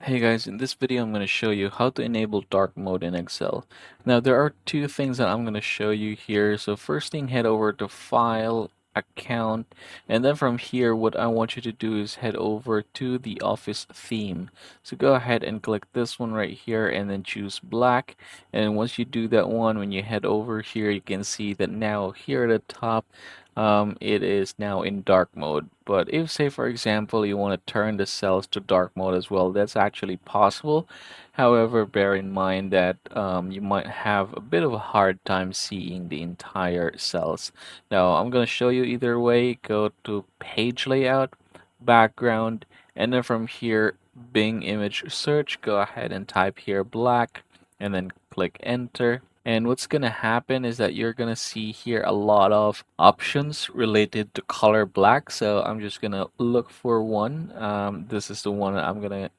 Hey guys, in this video I'm going to show you how to enable dark mode in Excel. Now there are two things that I'm going to show you here. So first thing, head over to File, Account, and then from here what I want you to do is head over to the Office theme. So go ahead and click this one right here and then choose black. And once you do that one, when you head over here you can see that now here at the top it is now in dark mode. But if, say for example, you want to turn the cells to dark mode as well, that's actually possible. However, bear in mind that you might have a bit of a hard time seeing the entire cells. Now, I'm going to show you either way. Go to Page Layout, Background, and then from here, Bing Image Search, go ahead and type here black, and then click Enter. And what's gonna happen is that you're gonna see here a lot of options related to color black. So I'm just gonna look for one. This is the one that I'm gonna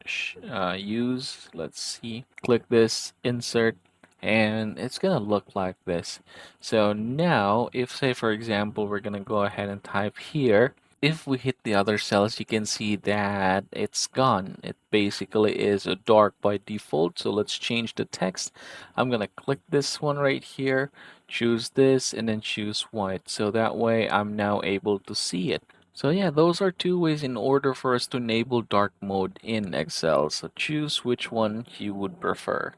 use. Let's see. Click this, insert, and it's gonna look like this. So now, if say for example, we're gonna go ahead and type here. If we hit the other cells, you can see that it's gone. It basically is a dark by default. So let's change the text. I'm gonna click this one right here, choose this, and then choose white. So that way I'm now able to see it. So yeah, those are two ways in order for us to enable dark mode in Excel. So choose which one you would prefer.